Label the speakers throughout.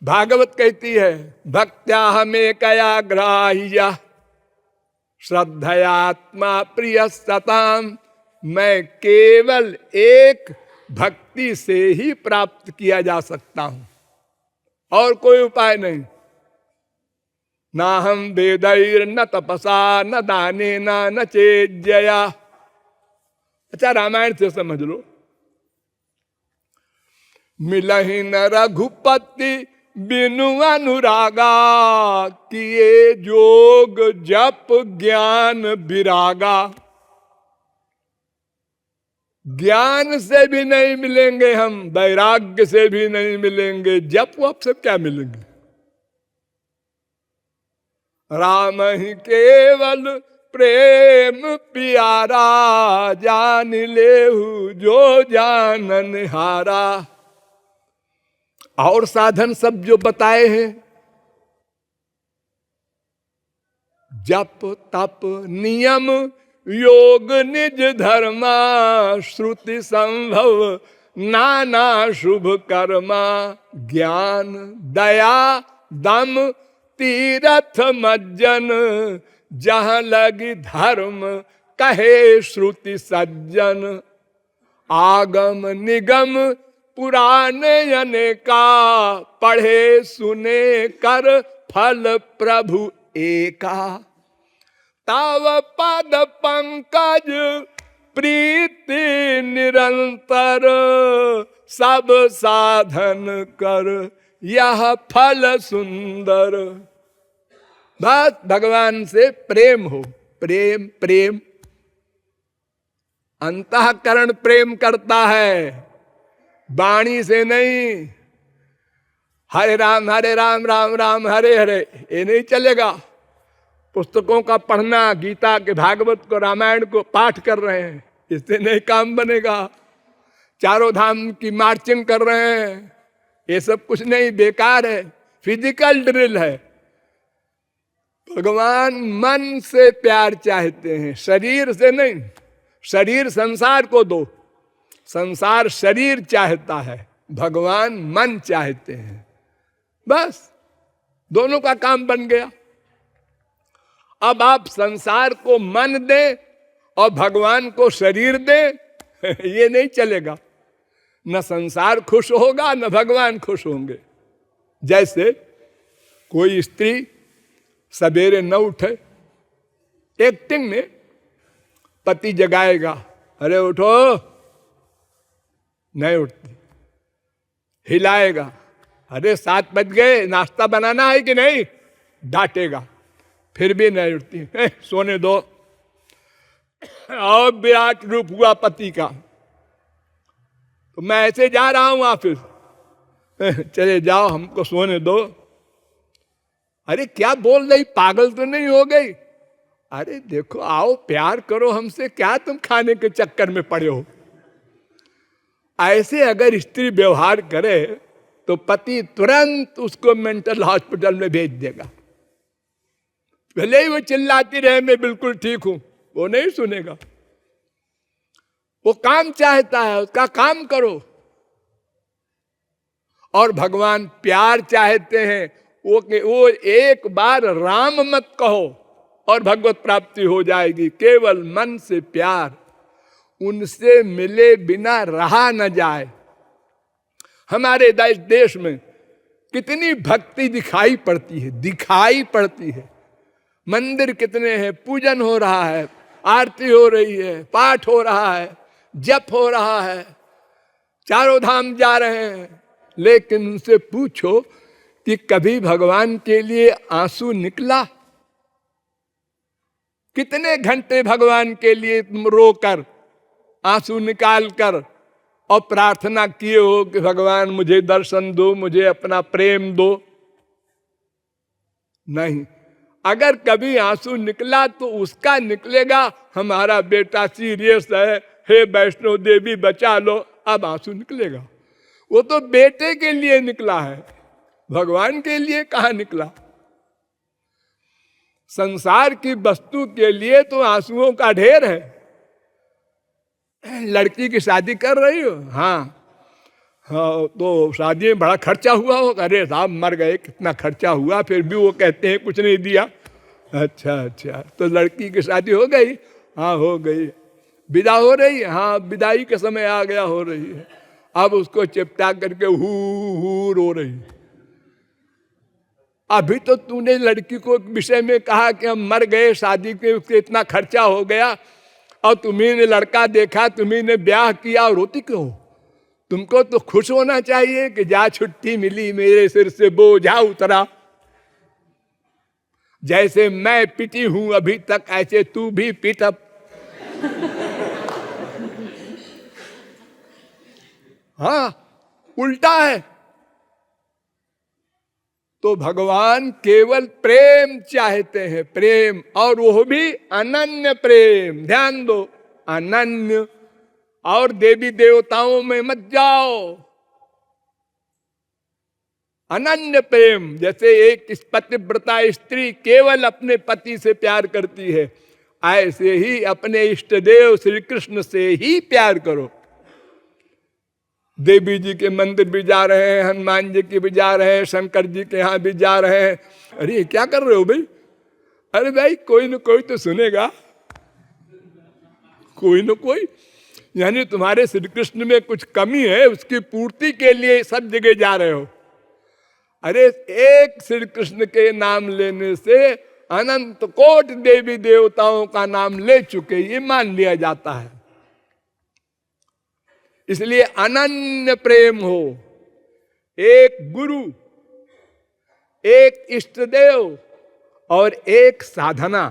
Speaker 1: भागवत कहती है, भक्त्या हमें कया ग्राह्य श्रद्धयात्मा प्रिय सताम। मैं केवल एक भक्ति से ही प्राप्त किया जा सकता हूं, और कोई उपाय नहीं। ना हम वेदैर न तपसा न दाने न चेज्जया। अच्छा, रामायण से समझ लो। मिलहि न रघुपति बिनु अनुरागा, किए जोग जप ज्ञान विरागा। ज्ञान से भी नहीं मिलेंगे हम, वैराग्य से भी नहीं मिलेंगे, जप वप से क्या मिलेंगे। राम ही केवल प्रेम प्यारा, जान लेहु जो जानन हारा। और साधन सब जो बताए हैं, जप तप नियम योग निज धर्मा, श्रुति संभव नाना शुभ कर्मा। ज्ञान दया दम तीरथ मज्जन, जहां लगी धर्म कहे श्रुति सज्जन। आगम निगम पुराण अनेका, पढ़े सुने कर फल प्रभु एका। तव पद पंकज प्रीति निरंतर, सब साधन कर यह फल सुंदर। बस भगवान से प्रेम हो, प्रेम प्रेम। अंतःकरण प्रेम करता है, वाणी से नहीं। हरे राम राम राम हरे हरे ये नहीं चलेगा। पुस्तकों का पढ़ना, गीता के भागवत को रामायण को पाठ कर रहे हैं, इससे नहीं काम बनेगा। चारों धाम की मार्चिंग कर रहे हैं, ये सब कुछ नहीं, बेकार है, फिजिकल ड्रिल है। भगवान मन से प्यार चाहते हैं, शरीर से नहीं। शरीर संसार को दो, संसार शरीर चाहता है, भगवान मन चाहते हैं। बस दोनों का काम बन गया। अब आप संसार को मन दे और भगवान को शरीर दे, ये नहीं चलेगा। न संसार खुश होगा न भगवान खुश होंगे। जैसे कोई स्त्री सवेरे न उठे, एक्टिंग में पति जगाएगा, अरे उठो, नहीं उठती। हिलाएगा, अरे 7 बज गए, नाश्ता बनाना है कि नहीं, डांटेगा, फिर भी नहीं उठती, सोने दो। और विराट रूप हुआ पति का, तो मैं ऐसे जा रहा हूं ऑफिस, चले जाओ, हमको सोने दो। अरे क्या बोल रही, पागल तो नहीं हो गई? अरे देखो, आओ प्यार करो हमसे, क्या तुम खाने के चक्कर में पड़े हो? ऐसे अगर स्त्री व्यवहार करे तो पति तुरंत उसको मेंटल हॉस्पिटल में भेज देगा। भले ही वो चिल्लाती रहे मैं बिल्कुल ठीक हूं, वो नहीं सुनेगा। वो काम चाहता है, उसका काम करो। और भगवान प्यार चाहते हैं, वो एक बार राम मत कहो और भगवत प्राप्ति हो जाएगी। केवल मन से प्यार, उनसे मिले बिना रहा न जाए। हमारे देश में कितनी भक्ति दिखाई पड़ती है, दिखाई पड़ती है। मंदिर कितने हैं, पूजन हो रहा है, आरती हो रही है, पाठ हो रहा है, जप हो रहा है, चारों धाम जा रहे हैं। लेकिन उनसे पूछो कि कभी भगवान के लिए आंसू निकला? कितने घंटे भगवान के लिए तुम रोकर, आंसू निकाल कर और प्रार्थना किए हो कि भगवान मुझे दर्शन दो, मुझे अपना प्रेम दो? नहीं। अगर कभी आंसू निकला तो उसका निकलेगा, हमारा बेटा सीरियस है, हे वैष्णो देवी बचा लो, अब आंसू निकलेगा। वो तो बेटे के लिए निकला है, भगवान के लिए कहां निकला? संसार की वस्तु के लिए तो आंसुओं का ढेर है। लड़की की शादी कर रही हो, हाँ, हाँ, तो शादी में बड़ा खर्चा हुआ हो, अरे साहब मर गए, कितना खर्चा हुआ, फिर भी वो कहते हैं कुछ नहीं दिया। अच्छा अच्छा, तो लड़की की शादी हो गई? हाँ हो गई। विदा हो रही है? हाँ विदाई का समय आ गया, हो रही है। अब उसको चिपटा करके हू रो रही है। अभी तो तूने लड़की को विषय में कहा कि हम मर गए, शादी के उससे इतना खर्चा हो गया, और तुम्ही ने लड़का देखा, तुम्ही ने ब्याह किया, रोती क्यों? तुमको तो खुश होना चाहिए कि जा छुट्टी मिली, मेरे सिर से बोझा उतरा। जैसे मैं पिटी हूं अभी तक, ऐसे तू भी पिट अब। हाँ उल्टा है। तो भगवान केवल प्रेम चाहते हैं, प्रेम, और वो भी अनन्य प्रेम। ध्यान दो, अनन्य। और देवी देवताओं में मत जाओ, अनन्य प्रेम। जैसे एक पतिव्रता स्त्री केवल अपने पति से प्यार करती है, ऐसे ही अपने इष्ट देव श्री कृष्ण से ही प्यार करो। देवी जी के मंदिर भी जा रहे हैं, हनुमान जी के भी जा रहे हैं, शंकर जी के यहाँ भी जा रहे हैं। अरे क्या कर रहे हो भाई? अरे भाई कोई न कोई तो सुनेगा, कोई न कोई। यानी तुम्हारे श्री कृष्ण में कुछ कमी है, उसकी पूर्ति के लिए सब जगह जा रहे हो। अरे एक श्री कृष्ण के नाम लेने से अनंत कोट देवी देवताओं का नाम ले चुके, ये मान लिया जाता है। इसलिए अनन्य प्रेम हो। एक गुरु, एक इष्ट देव और एक साधना,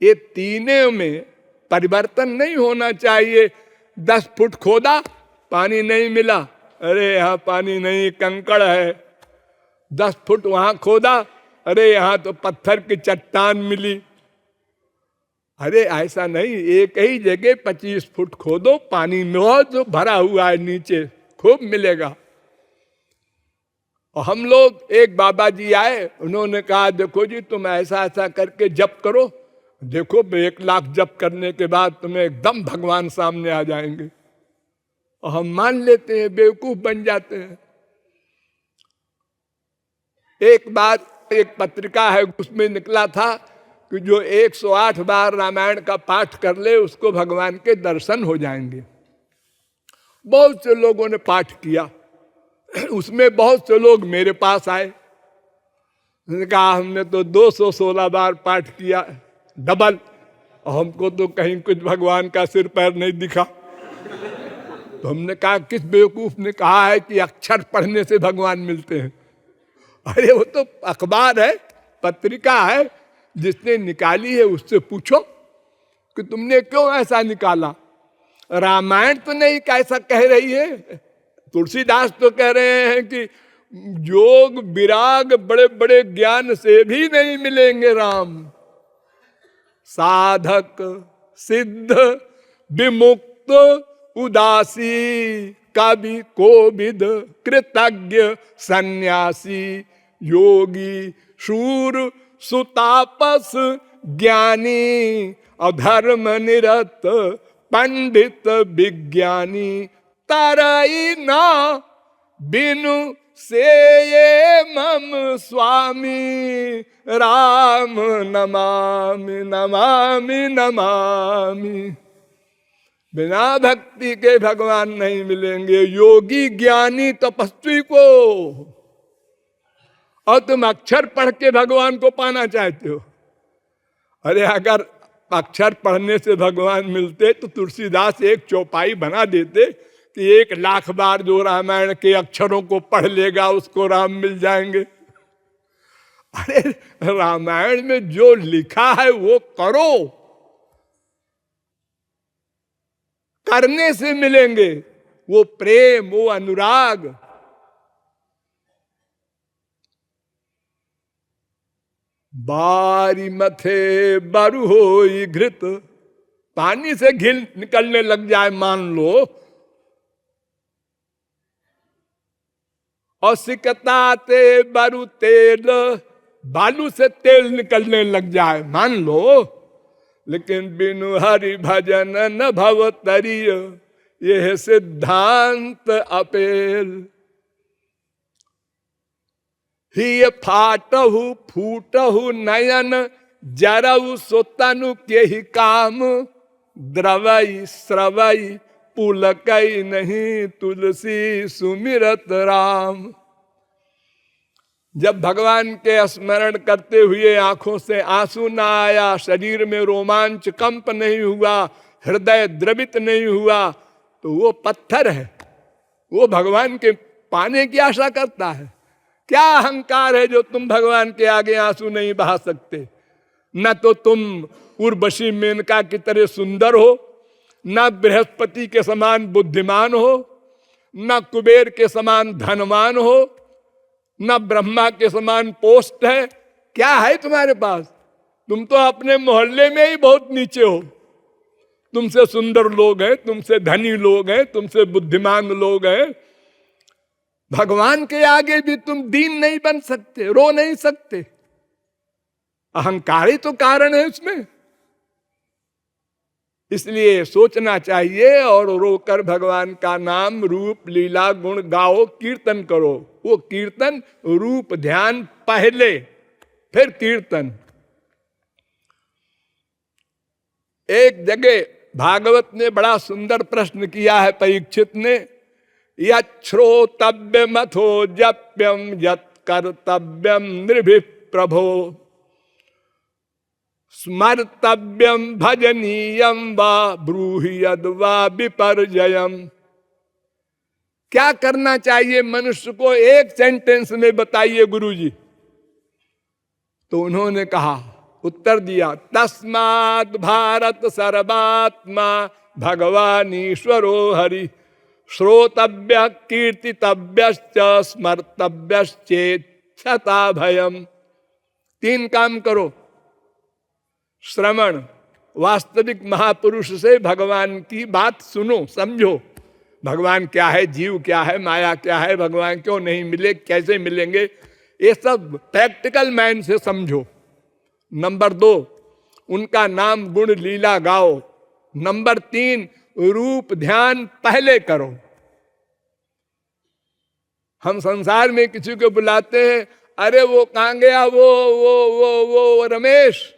Speaker 1: ये तीनों में परिवर्तन नहीं होना चाहिए। 10 फुट खोदा, पानी नहीं मिला, अरे यहाँ पानी नहीं, कंकड़ है। 10 फुट वहां खोदा, अरे यहाँ तो पत्थर की चट्टान मिली। अरे ऐसा नहीं, एक ही जगह 25 फुट खोदो, पानी में जो भरा हुआ है नीचे खूब मिलेगा। और हम लोग, एक बाबा जी आए, उन्होंने कहा देखो जी तुम ऐसा ऐसा करके जप करो, देखो 1 लाख जप करने के बाद तुम्हें एकदम भगवान सामने आ जाएंगे। और हम मान लेते हैं, बेवकूफ बन जाते हैं। एक बार एक पत्रिका है, उसमें निकला था कि जो 108 बार रामायण का पाठ कर ले उसको भगवान के दर्शन हो जाएंगे। बहुत से लोगों ने पाठ किया, उसमें बहुत से लोग मेरे पास आए, उन्होंने कहा हमने तो 216 बार पाठ किया, डबल, और हमको तो कहीं कुछ भगवान का सिर पैर नहीं दिखा। तो हमने कहा किस बेवकूफ ने कहा है कि अक्षर पढ़ने से भगवान मिलते हैं? अरे वो तो अखबार है, पत्रिका है, जिसने निकाली है उससे पूछो कि तुमने क्यों ऐसा निकाला। रामायण तो नहीं कैसा कह रही है, तुलसीदास तो कह रहे हैं कि योग विराग बड़े बड़े ज्ञान से भी नहीं मिलेंगे राम। साधक सिद्ध विमुक्त उदासी कवि कोविद कृतज्ञ सन्यासी योगी शूर सुतापस ज्ञानी अधर्म निरत पंडित विज्ञानी तरई न बिनु से ये मम स्वामी राम नमामि नमामि नमामि। बिना भक्ति के भगवान नहीं मिलेंगे, योगी ज्ञानी तपस्वी को। और तुम अक्षर पढ़ के भगवान को पाना चाहते हो। अरे अगर अक्षर पढ़ने से भगवान मिलते तो तुलसीदास एक चौपाई बना देते कि 1 लाख बार जो रामायण के अक्षरों को पढ़ लेगा उसको राम मिल जाएंगे। अरे रामायण में जो लिखा है वो करो, करने से मिलेंगे वो प्रेम, वो अनुराग। बारी मथे बरु होई घृत, पानी से घिल निकलने लग जाए मान लो, और सिकताते बरु तेल, बालू से तेल निकलने लग जाए मान लो, लेकिन बिनु हरि भजन न भव तरिय, ये है सिद्धांत अपेल। ही फाटहु फूटहु नयन जरऊ सोतनु के ही काम, द्रवई स्रवई पुलकई नहीं तुलसी सुमिरत राम। जब भगवान के स्मरण करते हुए आंखों से आंसू ना आया, शरीर में रोमांच कंप नहीं हुआ, हृदय द्रवित नहीं हुआ, तो वो पत्थर है। वो भगवान के पाने की आशा करता है। क्या अहंकार है जो तुम भगवान के आगे आंसू नहीं बहा सकते? न तो तुम उर्वशी मेनका की तरह सुंदर हो, न बृहस्पति के समान बुद्धिमान हो, न कुबेर के समान धनवान हो, न ब्रह्मा के समान पोस्ट है। क्या है तुम्हारे पास? तुम तो अपने मोहल्ले में ही बहुत नीचे हो। तुमसे सुंदर लोग हैं, तुमसे धनी लोग हैं, तुमसे बुद्धिमान लोग हैं। भगवान के आगे भी तुम दीन नहीं बन सकते, रो नहीं सकते। अहंकार ही तो कारण है उसमें। इसलिए सोचना चाहिए और रोकर भगवान का नाम रूप लीला गुण गाओ, कीर्तन करो। वो कीर्तन रूप ध्यान पहले, फिर कीर्तन। एक जगह भागवत ने बड़ा सुंदर प्रश्न किया है परीक्षित ने, यश्रोतव्यमथो जप्यम यत् कर्तव्यम नृभिः प्रभो, स्मर्तव्यम भजनीयम वा ब्रूहि यद्वा विपर्जयम। क्या करना चाहिए मनुष्य को, एक सेंटेंस में बताइए गुरुजी। तो उन्होंने कहा, उत्तर दिया, तस्मात् भारत सर्वात्मा भगवान ईश्वरो हरि, श्रोतव्य कीर्तितव्यश्च स्मर्तव्यश्चेच्छता भयम। 3 काम करो। श्रवण, वास्तविक महापुरुष से भगवान की बात सुनो, समझो। भगवान क्या है, जीव क्या है, माया क्या है, भगवान क्यों नहीं मिले, कैसे मिलेंगे, ये सब प्रैक्टिकल मैन से समझो। नंबर 2, उनका नाम गुण लीला गाओ। नंबर 3, रूप ध्यान पहले करो। हम संसार में किसी को बुलाते हैं, अरे वो कहाँ गया वो रमेश,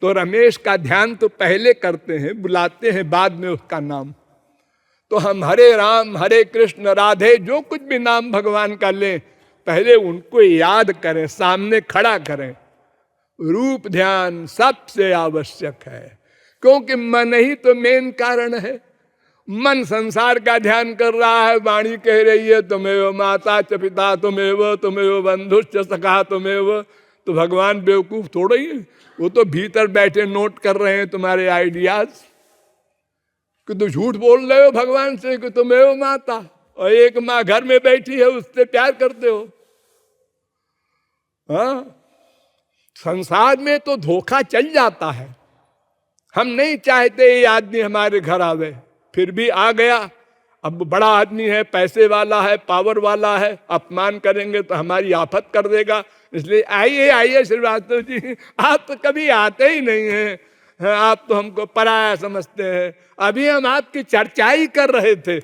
Speaker 1: तो रमेश का ध्यान तो पहले करते हैं, बुलाते हैं बाद में उसका नाम। तो हम हरे राम हरे कृष्ण राधे जो कुछ भी नाम भगवान का लें, पहले उनको याद करें, सामने खड़ा करें। रूप ध्यान सबसे आवश्यक है, क्योंकि मन ही तो मेन कारण है। मन संसार का ध्यान कर रहा है, वाणी कह रही है तुमेव माता च पिता तुमेव तुमेव बंधुश्च सखा तुमेव। तो भगवान बेवकूफ थोड़ा ही है, वो तो भीतर बैठे नोट कर रहे हैं तुम्हारे आइडियाज। कि तुम झूठ बोल रहे हो भगवान से कि तुमेव माता, और एक माँ घर में बैठी है उससे प्यार करते हो। हाँ, संसार में तो धोखा चल जाता है। हम नहीं चाहते ये आदमी हमारे घर आवे, फिर भी आ गया। अब बड़ा आदमी है, पैसे वाला है, पावर वाला है, अपमान करेंगे तो हमारी आफत कर देगा। इसलिए आइए आइए श्रीवास्तव जी, आप तो कभी आते ही नहीं हैं, आप तो हमको पराया समझते हैं। अभी हम आपकी चर्चा ही कर रहे थे,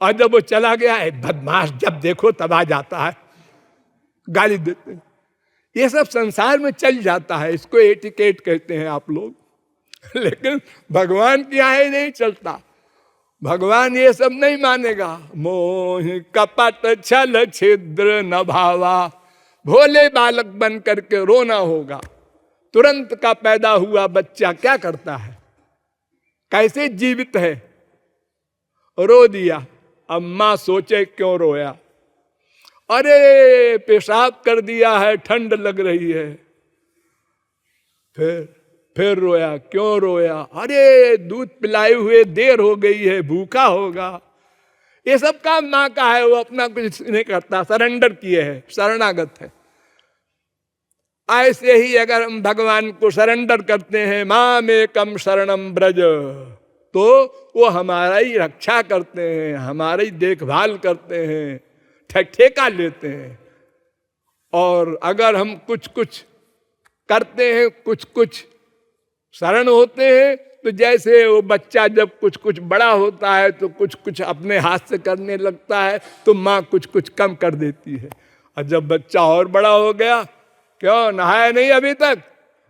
Speaker 1: और जब वो चला गया, बदमाश जब देखो तब आ जाता है, गाली देते हैं। ये सब संसार में चल जाता है, इसको एटिकेट कहते हैं आप लोग। लेकिन भगवान की यहाँ नहीं चलता। भगवान ये सब नहीं मानेगा। मोह कपट छल छिद्र न भावा, भोले बालक बन करके रोना होगा। तुरंत का पैदा हुआ बच्चा क्या करता है, कैसे जीवित है, रो दिया। अब मां सोचे क्यों रोया, अरे पेशाब कर दिया है, ठंड लग रही है। फिर रोया, क्यों रोया, अरे दूध पिलाए हुए देर हो गई है, भूखा होगा। ये सब काम मां का है, वो अपना कुछ नहीं करता, सरेंडर किए है, शरणागत है। ऐसे ही अगर हम भगवान को सरेंडर करते हैं, माम एकम शरणम ब्रज, तो वो हमारा ही रक्षा करते हैं, हमारी देखभाल करते हैं, ठेका लेते हैं। और अगर हम कुछ कुछ करते हैं, कुछ कुछ शरण होते हैं, तो जैसे वो बच्चा जब कुछ कुछ बड़ा होता है तो कुछ कुछ अपने हाथ से करने लगता है, तो माँ कुछ कुछ कम कर देती है। और जब बच्चा और बड़ा हो गया, क्यों नहाया नहीं अभी तक?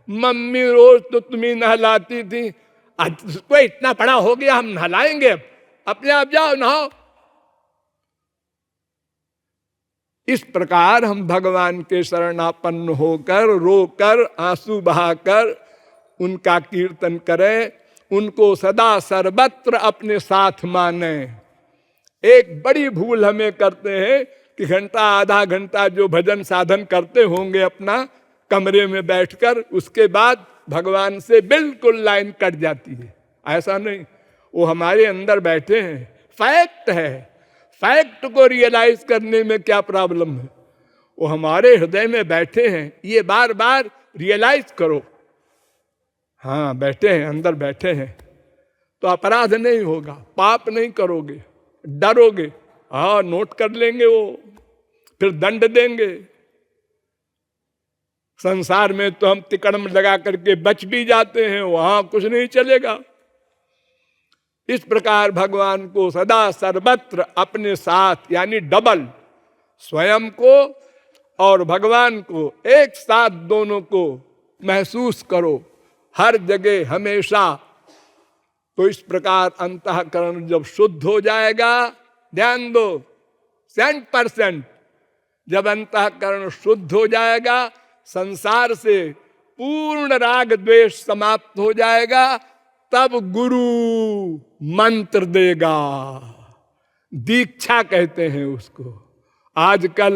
Speaker 1: मम्मी रोज तो तुम्हें नहलाती थी, आज उसको इतना बड़ा हो गया हम नहलाएंगे, अब अपने आप जाओ नहाओ। इस प्रकार हम भगवान के शरणापन्न होकर, रोकर, आंसू बहाकर उनका कीर्तन करें, उनको सदा सर्वत्र अपने साथ माने। एक बड़ी भूल हमें करते हैं कि घंटा आधा घंटा जो भजन साधन करते होंगे अपना कमरे में बैठकर, उसके बाद भगवान से बिल्कुल लाइन कट जाती है। ऐसा नहीं, वो हमारे अंदर बैठे हैं, फैक्ट है। फैक्ट को रियलाइज करने में क्या प्रॉब्लम है? वो हमारे हृदय में बैठे हैं, ये बार बार रियलाइज करो। हाँ बैठे हैं, अंदर बैठे हैं, तो अपराध नहीं होगा, पाप नहीं करोगे, डरोगे, हाँ नोट कर लेंगे वो, फिर दंड देंगे। संसार में तो हम तिकड़म लगा करके बच भी जाते हैं, वहां कुछ नहीं चलेगा। इस प्रकार भगवान को सदा सर्वत्र अपने साथ, यानी डबल, स्वयं को और भगवान को एक साथ दोनों को महसूस करो हर जगह हमेशा। तो इस प्रकार अंतःकरण जब शुद्ध हो जाएगा, ध्यान दो 100%, जब अंतःकरण शुद्ध हो जाएगा, संसार से पूर्ण राग द्वेष समाप्त हो जाएगा, तब गुरु मंत्र देगा। दीक्षा कहते हैं उसको। आजकल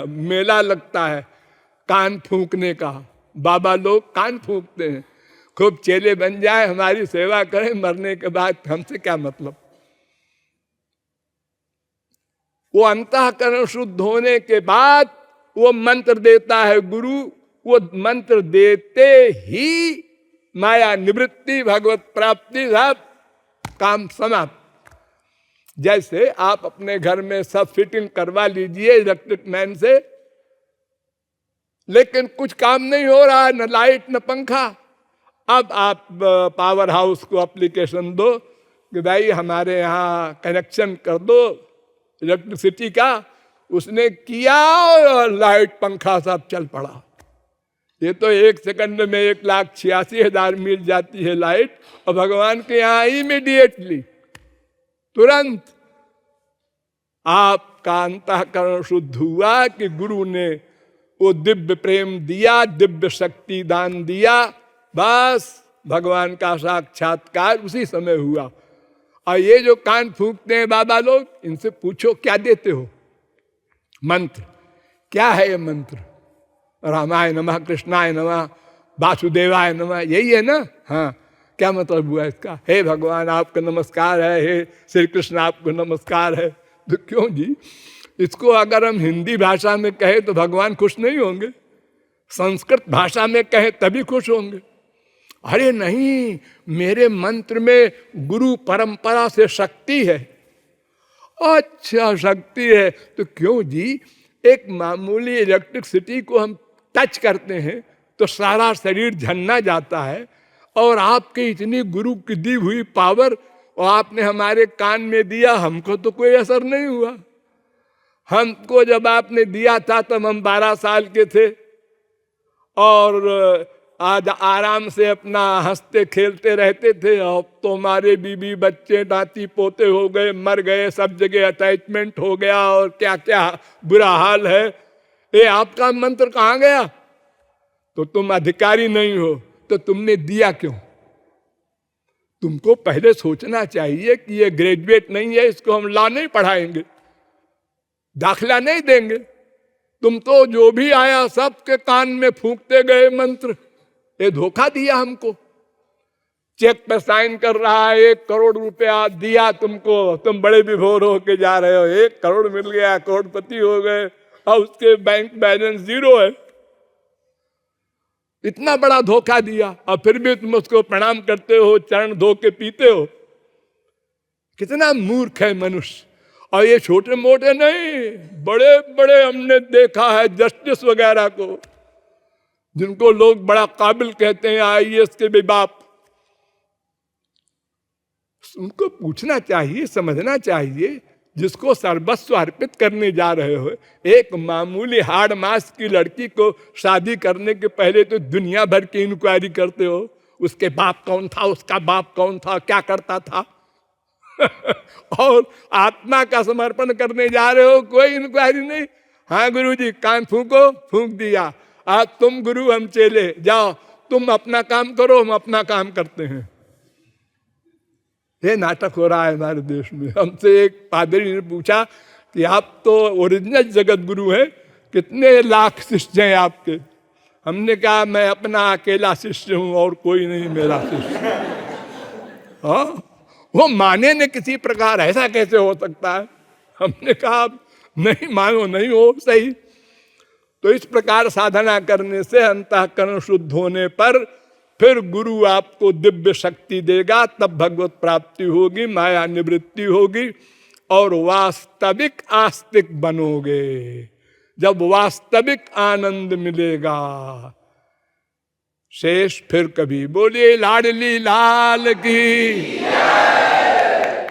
Speaker 1: मेला लगता है कान फूंकने का, बाबा लोग कान फूंकते हैं, खूब चेले बन जाए, हमारी सेवा करें, मरने के बाद हमसे क्या मतलब। वो अंतःकरण शुद्ध होने के बाद वो मंत्र देता है गुरु। वो मंत्र देते ही माया निवृत्ति, भगवत प्राप्ति, सब काम समाप्त। जैसे आप अपने घर में सब फिटिंग करवा लीजिए इलेक्ट्रिक मैन से, लेकिन कुछ काम नहीं हो रहा है, न लाइट न पंखा। अब आप पावर हाउस को एप्लीकेशन दो कि भाई हमारे यहाँ कनेक्शन कर दो इलेक्ट्रिसिटी का। उसने किया और लाइट पंखा सब चल पड़ा। ये तो 1 सेकंड में 1,86,000 मिल जाती है लाइट, और भगवान के यहाँ इमीडिएटली, तुरंत आपका अंतःकरण शुद्ध हुआ कि गुरु ने वो दिव्य प्रेम दिया, दिव्य शक्ति दान दिया, बस भगवान का साक्षात्कार उसी समय हुआ। और ये जो कान फूंकते हैं बाबा लोग, इनसे पूछो क्या देते हो? मंत्र। क्या है ये मंत्र? रामाय नमः, कृष्णाय नमः, वासुदेवाय नमः, यही है ना? हाँ, क्या मतलब हुआ इसका? हे भगवान आपका नमस्कार है, हे श्री कृष्ण आपको नमस्कार है। तो क्यों जी, इसको अगर हम हिंदी भाषा में कहें तो भगवान खुश नहीं होंगे, संस्कृत भाषा में कहें तभी खुश होंगे। अरे नहीं, मेरे मंत्र में गुरु परंपरा से शक्ति है। अच्छा शक्ति है, तो क्यों जी, एक मामूली इलेक्ट्रिसिटी को हम टच करते हैं तो सारा शरीर झन्ना जाता है, और आपके इतनी गुरु की दी हुई पावर और आपने हमारे कान में दिया, हमको तो कोई असर नहीं हुआ। हमको जब आपने दिया था तब हम 12 साल के थे, और आज आराम से अपना हंसते खेलते रहते थे। अब तो हमारे बीबी बच्चे नाती पोते हो गए, मर गए, सब जगह अटैचमेंट हो गया, और क्या क्या बुरा हाल है। ये आपका मंत्र कहाँ गया? तो तुम अधिकारी नहीं हो, तो तुमने दिया क्यों? तुमको पहले सोचना चाहिए कि ये ग्रेजुएट नहीं है, इसको हम लॉ नहीं पढ़ाएंगे, दाखिला नहीं देंगे। तुम तो जो भी आया सबके कान में फूंकते गए मंत्र। ये धोखा दिया हमको। चेक पे साइन कर रहा है, 1 करोड़ रुपया दिया तुमको, तुम बड़े विभोर होके जा रहे हो, 1 करोड़ मिल गया, करोड़पति हो गए, और उसके बैंक बैलेंस 0 है। इतना बड़ा धोखा दिया, और फिर भी तुम उसको प्रणाम करते हो, चरण धो के पीते हो। कितना मूर्ख है मनुष्य। और ये छोटे मोटे नहीं, बड़े बड़े हमने देखा है जस्टिस वगैरह को, जिनको लोग बड़ा काबिल कहते हैं, IAS के भी बाप, उनको पूछना चाहिए, समझना चाहिए। जिसको सर्वस्व अर्पित करने जा रहे हो, एक मामूली हाड़ मास की लड़की को शादी करने के पहले तो दुनिया भर की इंक्वायरी करते हो। उसके बाप कौन था, उसका बाप कौन था, क्या करता था। और आत्मा का समर्पण करने जा रहे हो, कोई इंक्वायरी नहीं। हाँ गुरुजी कान फूको, फूंक दिया। आज तुम गुरु हम चेले, जाओ तुम अपना काम करो, हम अपना काम करते हैं। ये नाटक हो रहा है हमारे देश में। हमसे एक पादरी ने पूछा कि आप तो ओरिजिनल जगत गुरु हैं, कितने लाख शिष्य हैं आपके। हमने कहा मैं अपना अकेला शिष्य हूं और कोई नहीं मेरा शिष्य। हाँ, वो माने न किसी प्रकार, ऐसा कैसे हो सकता है। हमने कहा नहीं मानो, नहीं हो सही। तो इस प्रकार साधना करने से अंतःकरण शुद्ध होने पर फिर गुरु आपको दिव्य शक्ति देगा, तब भगवत प्राप्ति होगी, माया निवृत्ति होगी और वास्तविक आस्तिक बनोगे। जब वास्तविक आनंद मिलेगा। शेष फिर कभी बोलिए लाडली लाल की।